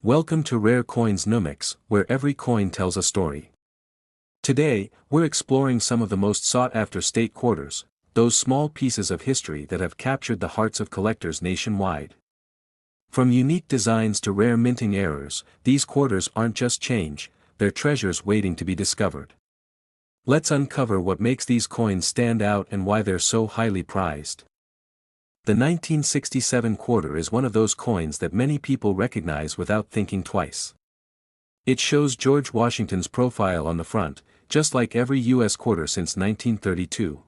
Welcome to Rare Coins Numix, where every coin tells a story. Today, we're exploring some of the most sought-after state quarters, those small pieces of history that have captured the hearts of collectors nationwide. From unique designs to rare minting errors, these quarters aren't just change, they're treasures waiting to be discovered. Let's uncover what makes these coins stand out and why they're so highly prized. The 1967 quarter is one of those coins that many people recognize without thinking twice. It shows George Washington's profile on the front, just like every U.S. quarter since 1932.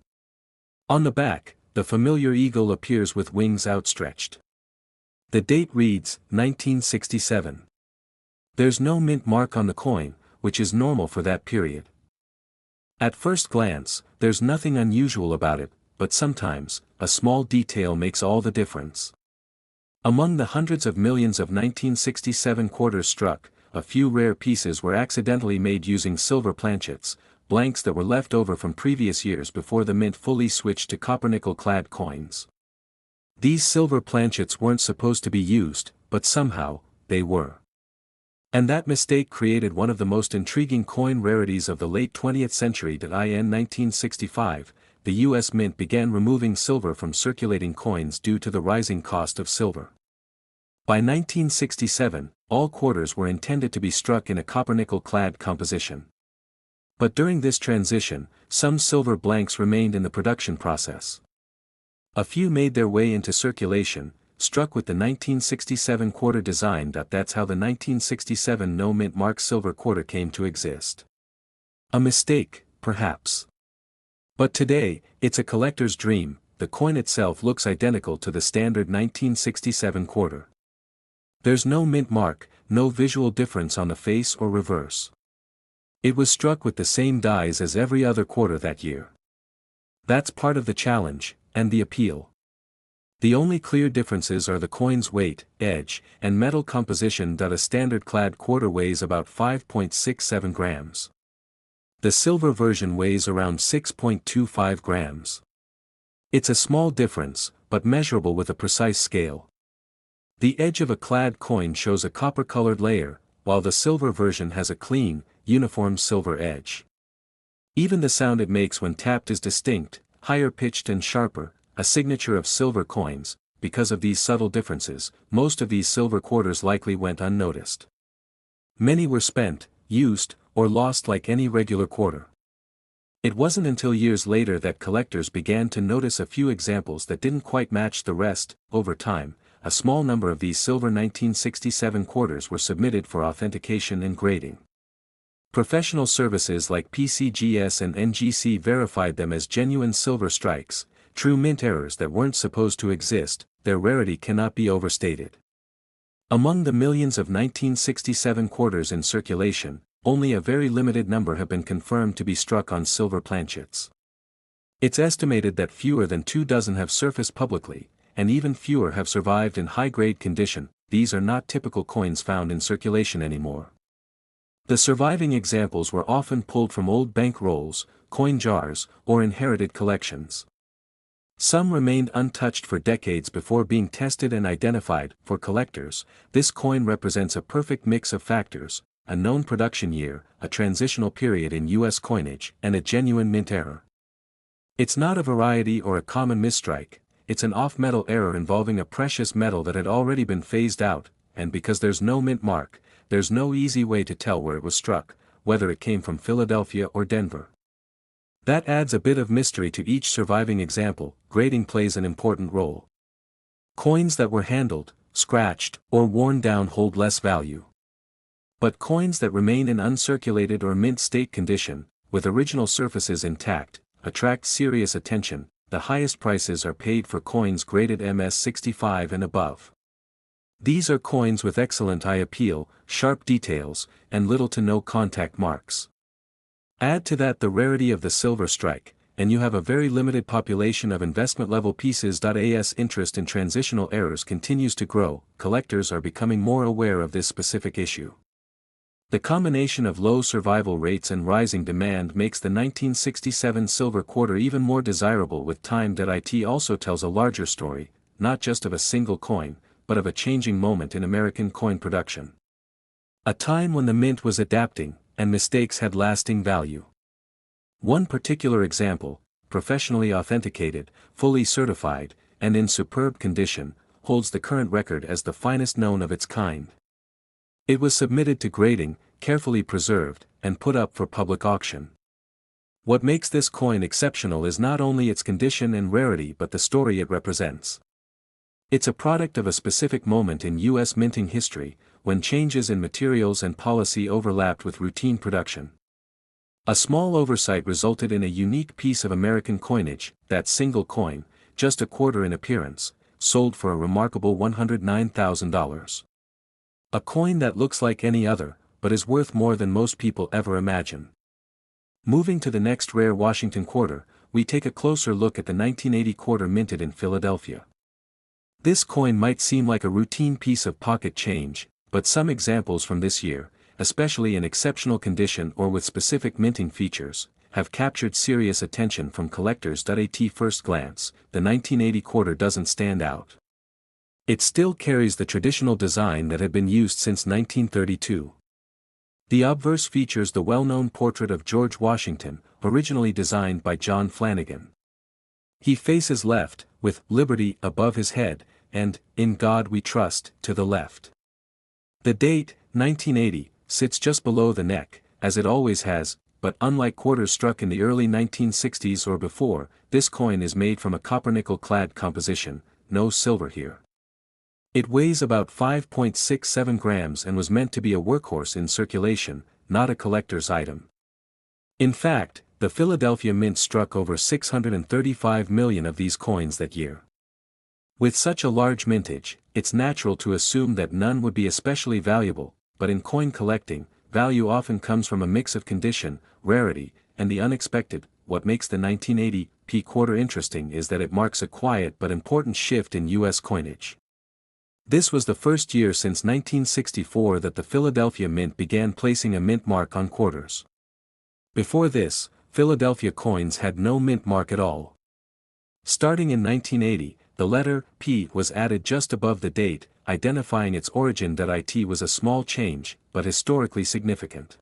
On the back, the familiar eagle appears with wings outstretched. The date reads, 1967. There's no mint mark on the coin, which is normal for that period. At first glance, there's nothing unusual about it, but sometimes, a small detail makes all the difference. Among the hundreds of millions of 1967 quarters struck, a few rare pieces were accidentally made using silver planchets, blanks that were left over from previous years before the mint fully switched to copper-nickel-clad coins. These silver planchets weren't supposed to be used, but somehow, they were. And that mistake created one of the most intriguing coin rarities of the late 20th century. In 1965, the U.S. Mint began removing silver from circulating coins due to the rising cost of silver. By 1967, all quarters were intended to be struck in a copper-nickel-clad composition. But during this transition, some silver blanks remained in the production process. A few made their way into circulation, struck with the 1967 quarter design. That's how the 1967 no mint mark silver quarter came to exist. A mistake, perhaps. But today, it's a collector's dream. The coin itself looks identical to the standard 1967 quarter. There's no mint mark, no visual difference on the face or reverse. It was struck with the same dies as every other quarter that year. That's part of the challenge, and the appeal. The only clear differences are the coin's weight, edge, and metal composition. A standard clad quarter weighs about 5.67 grams. The silver version weighs around 6.25 grams. It's a small difference, but measurable with a precise scale. The edge of a clad coin shows a copper-colored layer, while the silver version has a clean, uniform silver edge. Even the sound it makes when tapped is distinct, higher-pitched and sharper, a signature of silver coins. Because of these subtle differences, most of these silver quarters likely went unnoticed. Many were spent, used, or lost like any regular quarter. It wasn't until years later that collectors began to notice a few examples that didn't quite match the rest. Over time, a small number of these silver 1967 quarters were submitted for authentication and grading. Professional services like PCGS and NGC verified them as genuine silver strikes, true mint errors that weren't supposed to exist. Their rarity cannot be overstated. Among the millions of 1967 quarters in circulation, only a very limited number have been confirmed to be struck on silver planchets. It's estimated that fewer than 24 have surfaced publicly, and even fewer have survived in high-grade condition. These are not typical coins found in circulation anymore. The surviving examples were often pulled from old bank rolls, coin jars, or inherited collections. Some remained untouched for decades before being tested and identified. For collectors, this coin represents a perfect mix of factors: a known production year, a transitional period in U.S. coinage, and a genuine mint error. It's not a variety or a common misstrike, it's an off-metal error involving a precious metal that had already been phased out, and because there's no mint mark, there's no easy way to tell where it was struck, whether it came from Philadelphia or Denver. That adds a bit of mystery to each surviving example. Grading plays an important role. Coins that were handled, scratched, or worn down hold less value. But coins that remain in uncirculated or mint state condition, with original surfaces intact, attract serious attention. The highest prices are paid for coins graded MS65 and above. These are coins with excellent eye appeal, sharp details, and little to no contact marks. Add to that the rarity of the silver strike, and you have a very limited population of investment-level pieces. As interest in transitional errors continues to grow, collectors are becoming more aware of this specific issue. The combination of low survival rates and rising demand makes the 1967 silver quarter even more desirable with time. It also tells a larger story, not just of a single coin, but of a changing moment in American coin production. A time when the mint was adapting, and mistakes had lasting value. One particular example, professionally authenticated, fully certified, and in superb condition, holds the current record as the finest known of its kind. It was submitted to grading, carefully preserved, and put up for public auction. What makes this coin exceptional is not only its condition and rarity but the story it represents. It's a product of a specific moment in U.S. minting history, when changes in materials and policy overlapped with routine production. A small oversight resulted in a unique piece of American coinage, that single coin, just a quarter in appearance, sold for a remarkable $109,000. A coin that looks like any other, but is worth more than most people ever imagine. Moving to the next rare Washington quarter, we take a closer look at the 1980 quarter minted in Philadelphia. This coin might seem like a routine piece of pocket change, but some examples from this year, especially in exceptional condition or with specific minting features, have captured serious attention from collectors. At first glance, the 1980 quarter doesn't stand out. It still carries the traditional design that had been used since 1932. The obverse features the well-known portrait of George Washington, originally designed by John Flanagan. He faces left, with "Liberty" above his head, and "In God We Trust" to the left. The date, 1980, sits just below the neck, as it always has, but unlike quarters struck in the early 1960s or before, this coin is made from a copper-nickel-clad composition, no silver here. It weighs about 5.67 grams and was meant to be a workhorse in circulation, not a collector's item. In fact, the Philadelphia Mint struck over 635 million of these coins that year. With such a large mintage, it's natural to assume that none would be especially valuable, but in coin collecting, value often comes from a mix of condition, rarity, and the unexpected. What makes the 1980 P quarter interesting is that it marks a quiet but important shift in U.S. coinage. This was the first year since 1964 that the Philadelphia Mint began placing a mint mark on quarters. Before this, Philadelphia coins had no mint mark at all. Starting in 1980, the letter P was added just above the date, identifying its origin. It was a small change, but historically significant.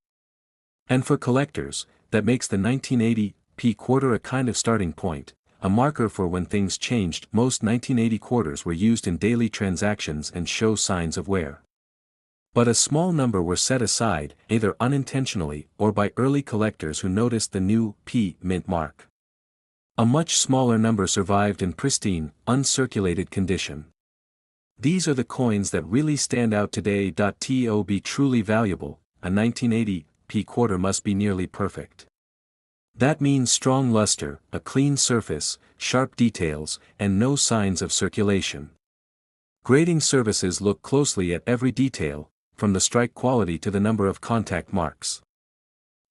And for collectors, that makes the 1980 P quarter a kind of starting point, a marker for when things changed. Most 1980 quarters were used in daily transactions and show signs of wear. But a small number were set aside, either unintentionally or by early collectors who noticed the new P mint mark. A much smaller number survived in pristine, uncirculated condition. These are the coins that really stand out today. To be truly valuable, a 1980 P quarter must be nearly perfect. That means strong luster, a clean surface, sharp details, and no signs of circulation. Grading services look closely at every detail, from the strike quality to the number of contact marks.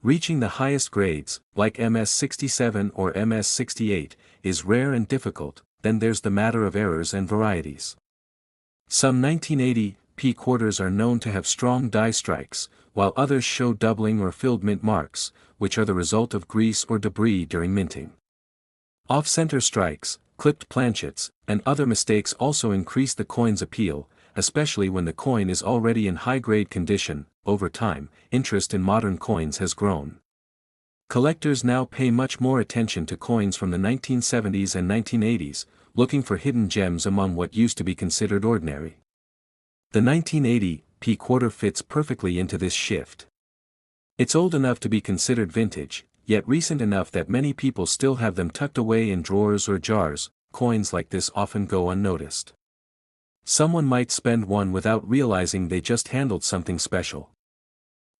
Reaching the highest grades, like MS67 or MS68, is rare and difficult. Then there's the matter of errors and varieties. Some 1980 P quarters are known to have strong die strikes, while others show doubling or filled mint marks, which are the result of grease or debris during minting. Off-center strikes, clipped planchets, and other mistakes also increase the coin's appeal, especially when the coin is already in high-grade condition. Over time, interest in modern coins has grown. Collectors now pay much more attention to coins from the 1970s and 1980s, looking for hidden gems among what used to be considered ordinary. The 1980 P quarter fits perfectly into this shift. It's old enough to be considered vintage, yet recent enough that many people still have them tucked away in drawers or jars. Coins like this often go unnoticed. Someone might spend one without realizing they just handled something special.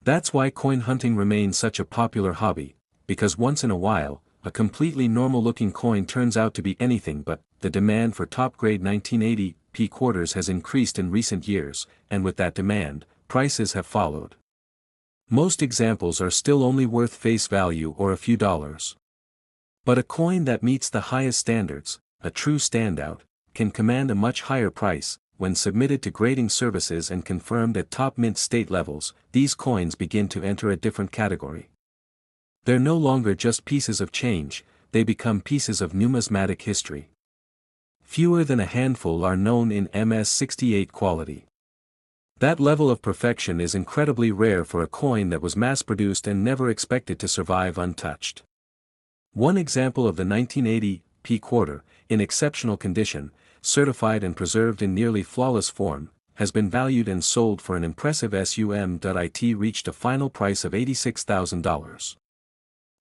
That's why coin hunting remains such a popular hobby, because once in a while, a completely normal-looking coin turns out to be anything but. The demand for top-grade 1980 P quarters has increased in recent years, and with that demand, prices have followed. Most examples are still only worth face value or a few dollars. But a coin that meets the highest standards, a true standout, can command a much higher price. When submitted to grading services and confirmed at top mint state levels, these coins begin to enter a different category. They're no longer just pieces of change, they become pieces of numismatic history. Fewer than a handful are known in MS68 quality. That level of perfection is incredibly rare for a coin that was mass-produced and never expected to survive untouched. One example of the 1980 P quarter, in exceptional condition, certified and preserved in nearly flawless form, has been valued and sold for an impressive sum. It reached a final price of $86,000.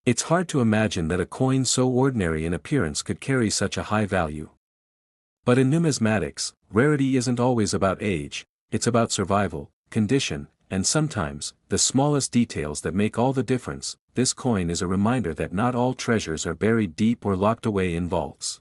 It's hard to imagine that a coin so ordinary in appearance could carry such a high value. But in numismatics, rarity isn't always about age, it's about survival, condition, and sometimes, the smallest details that make all the difference. This coin is a reminder that not all treasures are buried deep or locked away in vaults.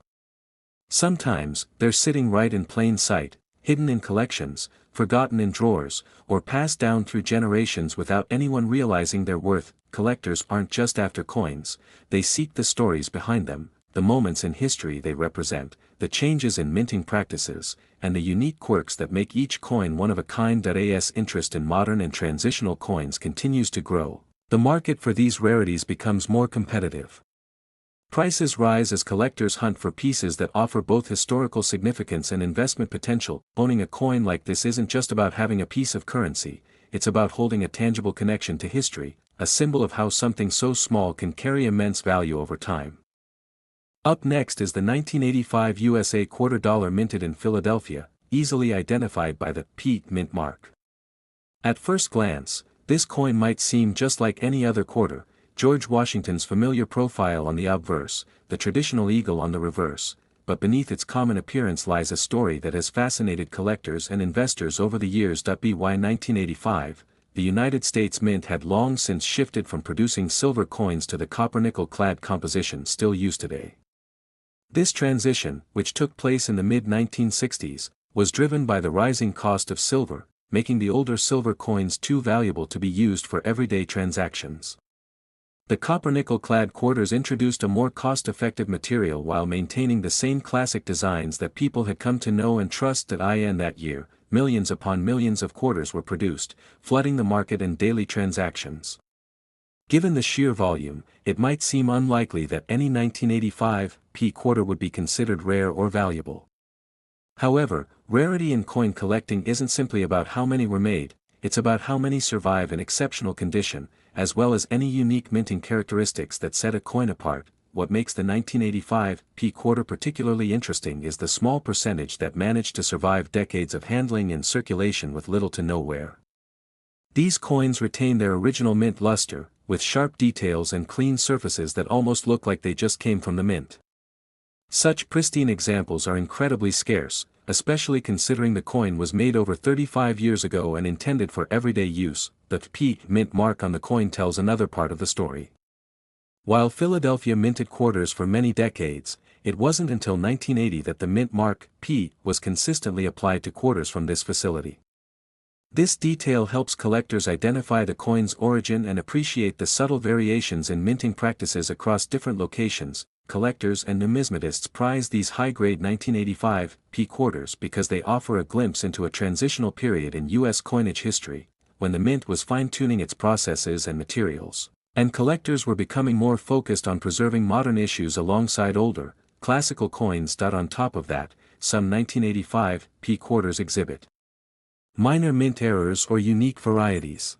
Sometimes, they're sitting right in plain sight, hidden in collections, forgotten in drawers, or passed down through generations without anyone realizing their worth. Collectors aren't just after coins, they seek the stories behind them, the moments in history they represent, the changes in minting practices, and the unique quirks that make each coin one of a kind. As interest in modern and transitional coins continues to grow, the market for these rarities becomes more competitive. Prices rise as collectors hunt for pieces that offer both historical significance and investment potential. Owning a coin like this isn't just about having a piece of currency, it's about holding a tangible connection to history, a symbol of how something so small can carry immense value over time. Up next is the 1985 USA quarter dollar minted in Philadelphia, easily identified by the P mint mark. At first glance, this coin might seem just like any other quarter. George Washington's familiar profile on the obverse, the traditional eagle on the reverse, but beneath its common appearance lies a story that has fascinated collectors and investors over the years. By 1985, the United States Mint had long since shifted from producing silver coins to the copper-nickel clad composition still used today. This transition, which took place in the mid-1960s, was driven by the rising cost of silver, making the older silver coins too valuable to be used for everyday transactions. The copper-nickel clad quarters introduced a more cost-effective material while maintaining the same classic designs that people had come to know and trust. In that year, millions upon millions of quarters were produced, flooding the market and daily transactions. Given the sheer volume, it might seem unlikely that any 1985 P quarter would be considered rare or valuable. However, rarity in coin collecting isn't simply about how many were made, it's about how many survive in exceptional condition, as well as any unique minting characteristics that set a coin apart. What makes the 1985 P quarter particularly interesting is the small percentage that managed to survive decades of handling and circulation with little to no wear. These coins retain their original mint luster, with sharp details and clean surfaces that almost look like they just came from the mint. Such pristine examples are incredibly scarce, especially considering the coin was made over 35 years ago and intended for everyday use. The P mint mark on the coin tells another part of the story. While Philadelphia minted quarters for many decades, it wasn't until 1980 that the mint mark P was consistently applied to quarters from this facility. This detail helps collectors identify the coin's origin and appreciate the subtle variations in minting practices across different locations. Collectors and numismatists prize these high-grade 1985 P quarters because they offer a glimpse into a transitional period in U.S. coinage history, when the mint was fine-tuning its processes and materials, and collectors were becoming more focused on preserving modern issues alongside older, classical coins. On top of that, some 1985 P quarters exhibit minor mint errors or unique varieties.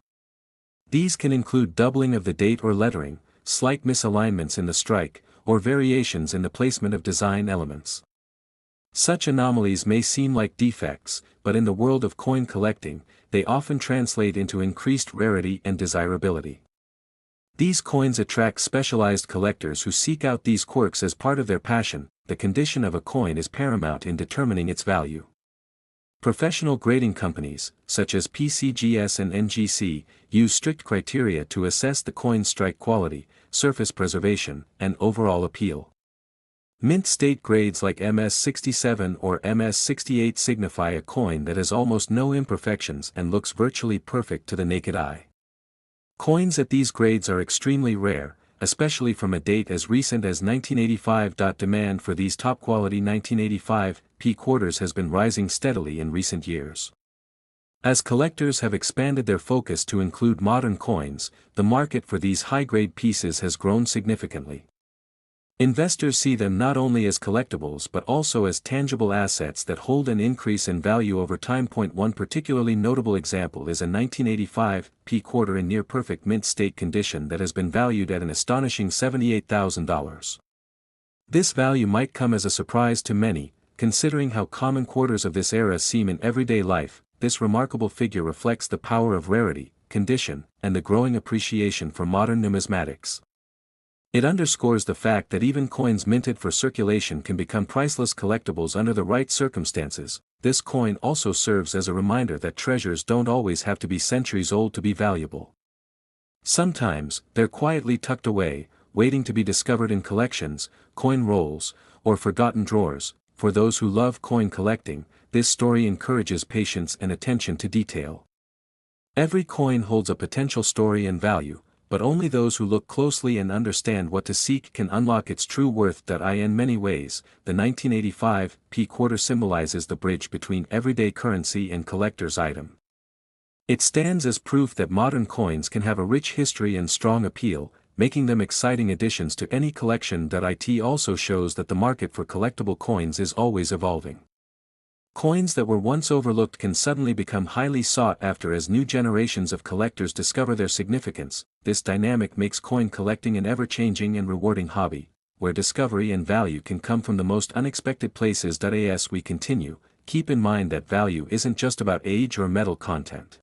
These can include doubling of the date or lettering, slight misalignments in the strike, or variations in the placement of design elements. Such anomalies may seem like defects, but in the world of coin collecting, they often translate into increased rarity and desirability. These coins attract specialized collectors who seek out these quirks as part of their passion. The condition of a coin is paramount in determining its value. Professional grading companies, such as PCGS and NGC, use strict criteria to assess the coin's strike quality, surface preservation, and overall appeal. Mint state grades like MS67 or MS68 signify a coin that has almost no imperfections and looks virtually perfect to the naked eye. Coins at these grades are extremely rare, especially from a date as recent as 1985. Demand for these top-quality 1985 P quarters has been rising steadily in recent years. As collectors have expanded their focus to include modern coins, the market for these high-grade pieces has grown significantly. Investors see them not only as collectibles but also as tangible assets that hold and increase in value over time. One particularly notable example is a 1985 P quarter in near-perfect mint state condition that has been valued at an astonishing $78,000. This value might come as a surprise to many, considering how common quarters of this era seem in everyday life. This remarkable figure reflects the power of rarity, condition, and the growing appreciation for modern numismatics. It underscores the fact that even coins minted for circulation can become priceless collectibles under the right circumstances. This coin also serves as a reminder that treasures don't always have to be centuries old to be valuable. Sometimes, they're quietly tucked away, waiting to be discovered in collections, coin rolls, or forgotten drawers. For those who love coin collecting, this story encourages patience and attention to detail. Every coin holds a potential story and value, but only those who look closely and understand what to seek can unlock its true worth. In many ways, the 1985 P quarter symbolizes the bridge between everyday currency and collector's item. It stands as proof that modern coins can have a rich history and strong appeal, making them exciting additions to any collection. It also shows that the market for collectible coins is always evolving. Coins that were once overlooked can suddenly become highly sought after as new generations of collectors discover their significance. This dynamic makes coin collecting an ever-changing and rewarding hobby, where discovery and value can come from the most unexpected places. As we continue, keep in mind that value isn't just about age or metal content.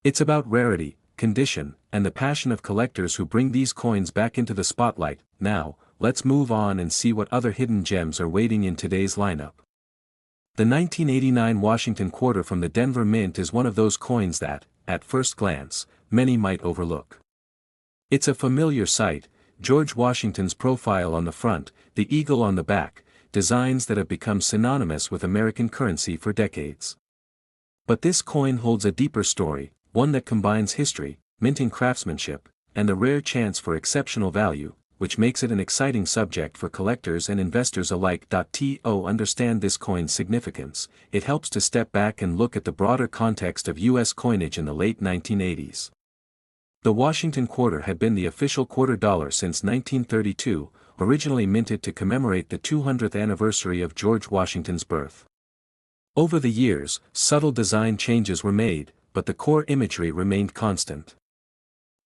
It's about rarity, condition, and the passion of collectors who bring these coins back into the spotlight. Now, let's move on and see what other hidden gems are waiting in today's lineup. The 1989 Washington quarter from the Denver Mint is one of those coins that, at first glance, many might overlook. It's a familiar sight: George Washington's profile on the front, the eagle on the back, designs that have become synonymous with American currency for decades. But this coin holds a deeper story, one that combines history, minting craftsmanship, and a rare chance for exceptional value, which makes it an exciting subject for collectors and investors alike. To understand this coin's significance, it helps to step back and look at the broader context of U.S. coinage in the late 1980s. The Washington quarter had been the official quarter dollar since 1932, originally minted to commemorate the 200th anniversary of George Washington's birth. Over the years, subtle design changes were made, but the core imagery remained constant.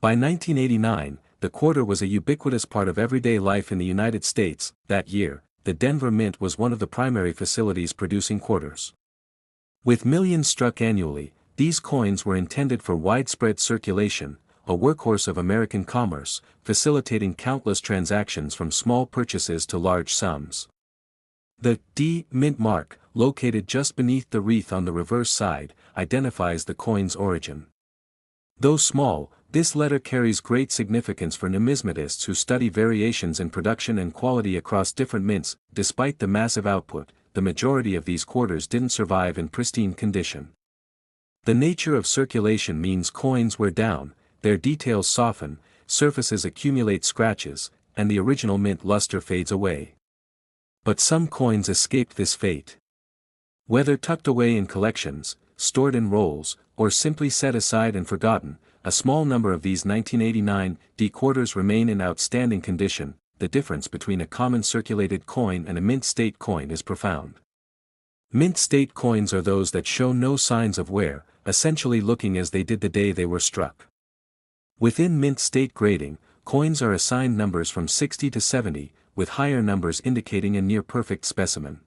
By 1989, the quarter was a ubiquitous part of everyday life in the United States. That year, the Denver Mint was one of the primary facilities producing quarters. With millions struck annually, these coins were intended for widespread circulation, a workhorse of American commerce, facilitating countless transactions from small purchases to large sums. The D Mint mark, located just beneath the wreath on the reverse side, identifies the coin's origin. Though small, this letter carries great significance for numismatists who study variations in production and quality across different mints. Despite the massive output, the majority of these quarters didn't survive in pristine condition. The nature of circulation means coins wear down, their details soften, surfaces accumulate scratches, and the original mint luster fades away. But some coins escaped this fate. Whether tucked away in collections, stored in rolls, or simply set aside and forgotten, a small number of these 1989 D quarters remain in outstanding condition. The difference between a common circulated coin and a mint state coin is profound. Mint state coins are those that show no signs of wear, essentially looking as they did the day they were struck. Within mint state grading, coins are assigned numbers from 60 to 70, with higher numbers indicating a near-perfect specimen.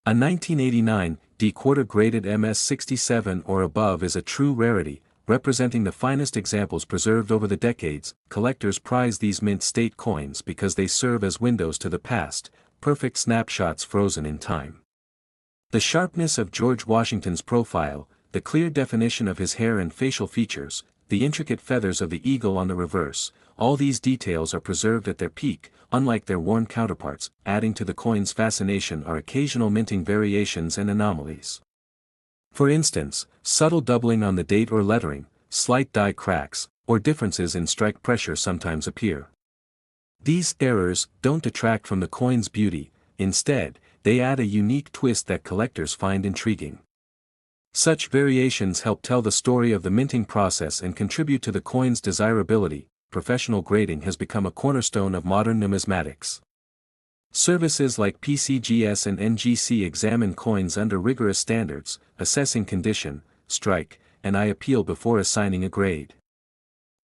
A 1989 D quarter graded MS67 or above is a true rarity, representing the finest examples preserved over the decades. Collectors prize these mint state coins because they serve as windows to the past, perfect snapshots frozen in time. The sharpness of George Washington's profile, the clear definition of his hair and facial features, the intricate feathers of the eagle on the reverse, all these details are preserved at their peak, unlike their worn counterparts. Adding to the coin's fascination are occasional minting variations and anomalies. For instance, subtle doubling on the date or lettering, slight die cracks, or differences in strike pressure sometimes appear. These errors don't detract from the coin's beauty, instead, they add a unique twist that collectors find intriguing. Such variations help tell the story of the minting process and contribute to the coin's desirability. professional grading has become a cornerstone of modern numismatics. Services like PCGS and NGC examine coins under rigorous standards, assessing condition, strike, and eye appeal before assigning a grade.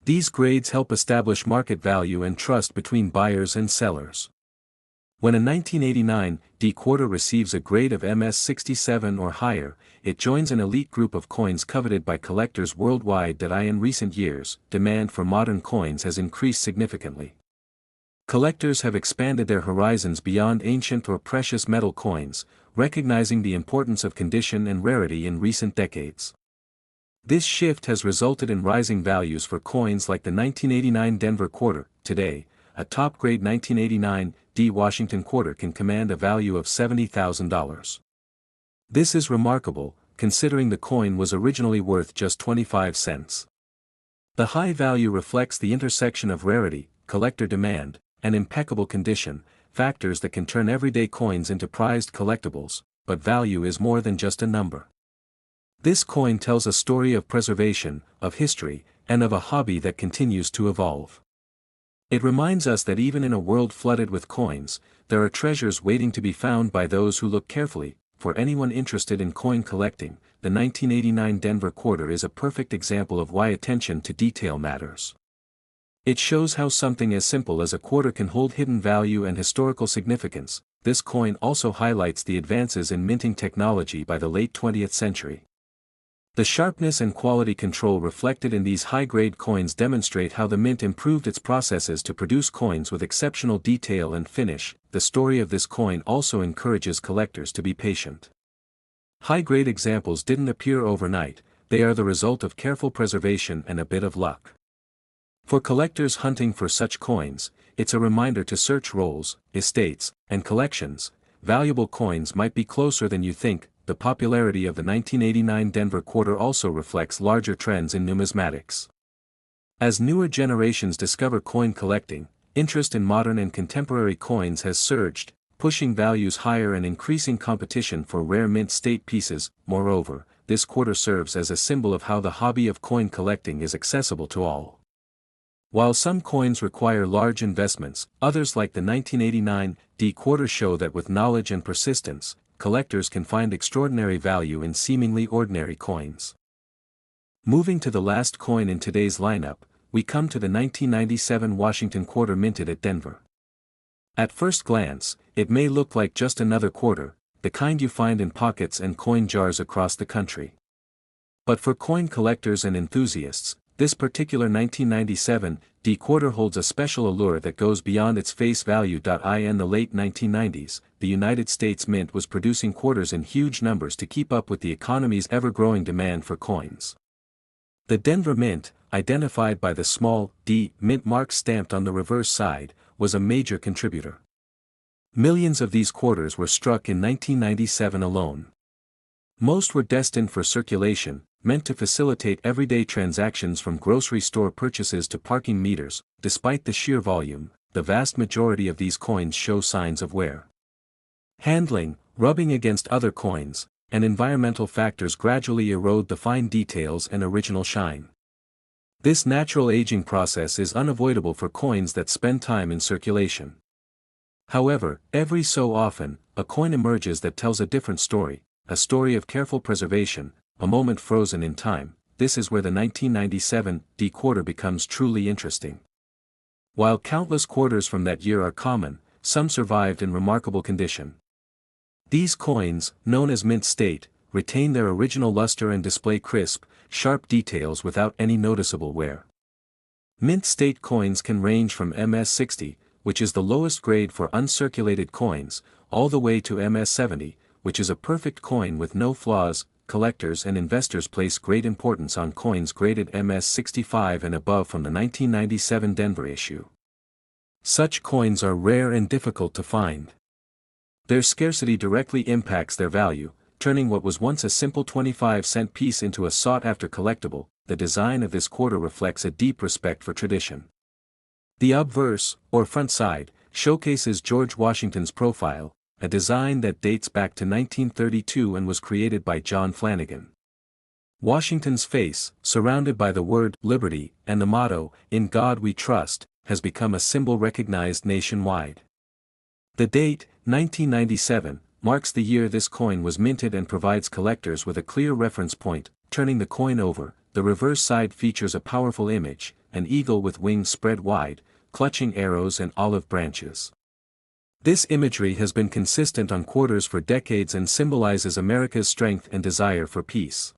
These grades help establish market value and trust between buyers and sellers. When a 1989 D quarter receives a grade of MS67 or higher, it joins an elite group of coins coveted by collectors worldwide. In recent years, demand for modern coins has increased significantly. Collectors have expanded their horizons beyond ancient or precious metal coins, recognizing the importance of condition and rarity in recent decades. This shift has resulted in rising values for coins like the 1989 Denver quarter. Today, a top-grade 1989 D Washington quarter can command a value of $70,000. This is remarkable, considering the coin was originally worth just 25 cents. The high value reflects the intersection of rarity, collector demand, and impeccable condition, factors that can turn everyday coins into prized collectibles, but value is more than just a number. This coin tells a story of preservation, of history, and of a hobby that continues to evolve. It reminds us that even in a world flooded with coins, there are treasures waiting to be found by those who look carefully. For anyone interested in coin collecting, the 1989 Denver quarter is a perfect example of why attention to detail matters. It shows how something as simple as a quarter can hold hidden value and historical significance. This coin also highlights the advances in minting technology by the late 20th century. The sharpness and quality control reflected in these high-grade coins demonstrate how the mint improved its processes to produce coins with exceptional detail and finish. The story of this coin also encourages collectors to be patient. High-grade examples didn't appear overnight, they are the result of careful preservation and a bit of luck. For collectors hunting for such coins, it's a reminder to search rolls, estates, and collections. Valuable coins might be closer than you think. The popularity of the 1989 Denver quarter also reflects larger trends in numismatics. As newer generations discover coin collecting, interest in modern and contemporary coins has surged, pushing values higher and increasing competition for rare mint state pieces. Moreover, this quarter serves as a symbol of how the hobby of coin collecting is accessible to all. While some coins require large investments, others like the 1989 D quarter show that with knowledge and persistence, collectors can find extraordinary value in seemingly ordinary coins. Moving to the last coin in today's lineup, we come to the 1997 Washington quarter minted at Denver. At first glance, it may look like just another quarter, the kind you find in pockets and coin jars across the country. But for coin collectors and enthusiasts, this particular 1997 D quarter holds a special allure that goes beyond its face value. In the late 1990s, the United States Mint was producing quarters in huge numbers to keep up with the economy's ever-growing demand for coins. The Denver Mint, identified by the small D mint mark stamped on the reverse side, was a major contributor. Millions of these quarters were struck in 1997 alone. Most were destined for circulation, meant to facilitate everyday transactions from grocery store purchases to parking meters. Despite the sheer volume, the vast majority of these coins show signs of wear. Handling, rubbing against other coins, and environmental factors gradually erode the fine details and original shine. This natural aging process is unavoidable for coins that spend time in circulation. However, every so often, a coin emerges that tells a different story, a story of careful preservation, a moment frozen in time. This is where the 1997 D quarter becomes truly interesting. While countless quarters from that year are common, some survived in remarkable condition. These coins, known as mint state, retain their original luster and display crisp, sharp details without any noticeable wear. Mint state coins can range from MS60, which is the lowest grade for uncirculated coins, all the way to MS70, which is a perfect coin with no flaws. Collectors and investors place great importance on coins graded MS65 and above from the 1997 Denver issue. Such coins are rare and difficult to find. Their scarcity directly impacts their value, turning what was once a simple 25-cent piece into a sought-after collectible. The design of this quarter reflects a deep respect for tradition. The obverse, or front side, showcases George Washington's profile, a design that dates back to 1932 and was created by John Flanagan. Washington's face, surrounded by the word liberty and the motto, "In God We Trust," has become a symbol recognized nationwide. The date, 1997, marks the year this coin was minted and provides collectors with a clear reference point. Turning the coin over, the reverse side features a powerful image, an eagle with wings spread wide, clutching arrows and olive branches. This imagery has been consistent on quarters for decades and symbolizes America's strength and desire for peace.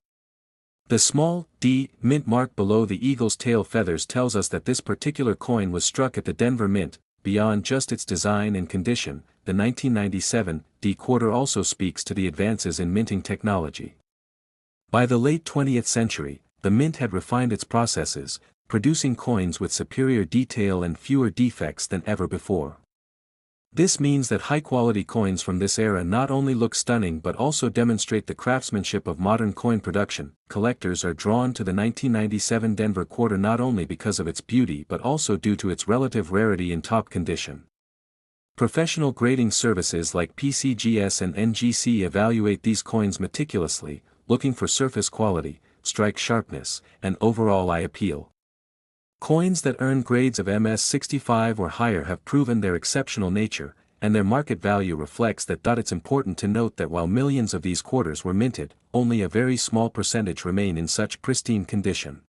The small D mint mark below the eagle's tail feathers tells us that this particular coin was struck at the Denver Mint. Beyond just its design and condition, the 1997 D quarter also speaks to the advances in minting technology. By the late 20th century, the mint had refined its processes, producing coins with superior detail and fewer defects than ever before. This means that high-quality coins from this era not only look stunning but also demonstrate the craftsmanship of modern coin production. Collectors are drawn to the 1997 Denver quarter not only because of its beauty but also due to its relative rarity in top condition. Professional grading services like PCGS and NGC evaluate these coins meticulously, looking for surface quality, strike sharpness, and overall eye appeal. Coins that earn grades of MS65 or higher have proven their exceptional nature, and their market value reflects that. It's important to note that while millions of these quarters were minted, only a very small percentage remain in such pristine condition.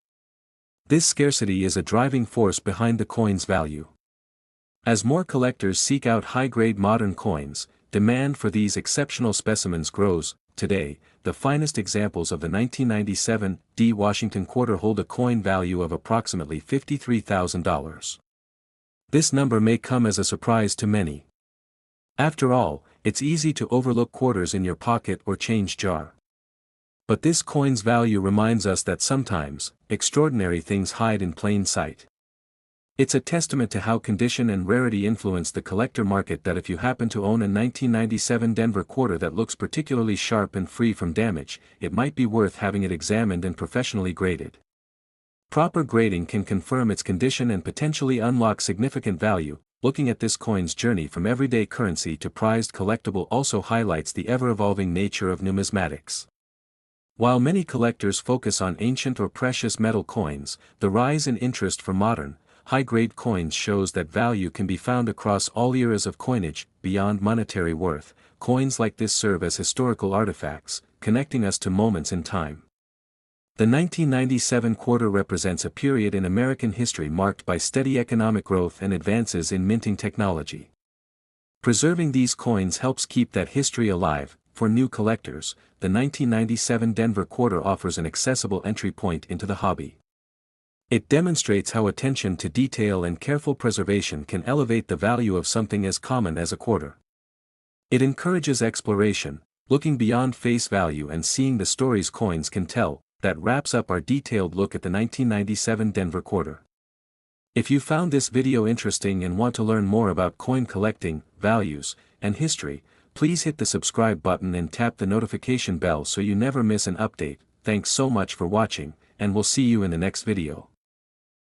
This scarcity is a driving force behind the coin's value. As more collectors seek out high-grade modern coins, demand for these exceptional specimens grows. Today, the finest examples of the 1997 D Washington quarter hold a coin value of approximately $53,000. This number may come as a surprise to many. After all, it's easy to overlook quarters in your pocket or change jar. But this coin's value reminds us that sometimes, extraordinary things hide in plain sight. It's a testament to how condition and rarity influence the collector market that if you happen to own a 1997 Denver quarter that looks particularly sharp and free from damage, it might be worth having it examined and professionally graded. Proper grading can confirm its condition and potentially unlock significant value. Looking at this coin's journey from everyday currency to prized collectible also highlights the ever-evolving nature of numismatics. While many collectors focus on ancient or precious metal coins, the rise in interest for modern, high-grade coins shows that value can be found across all eras of coinage. Beyond monetary worth, coins like this serve as historical artifacts, connecting us to moments in time. The 1997 quarter represents a period in American history marked by steady economic growth and advances in minting technology. Preserving these coins helps keep that history alive. For new collectors, the 1997 Denver quarter offers an accessible entry point into the hobby. It demonstrates how attention to detail and careful preservation can elevate the value of something as common as a quarter. It encourages exploration, looking beyond face value and seeing the stories coins can tell. That wraps up our detailed look at the 1997 Denver quarter. If you found this video interesting and want to learn more about coin collecting, values, and history, please hit the subscribe button and tap the notification bell so you never miss an update. Thanks so much for watching, and we'll see you in the next video.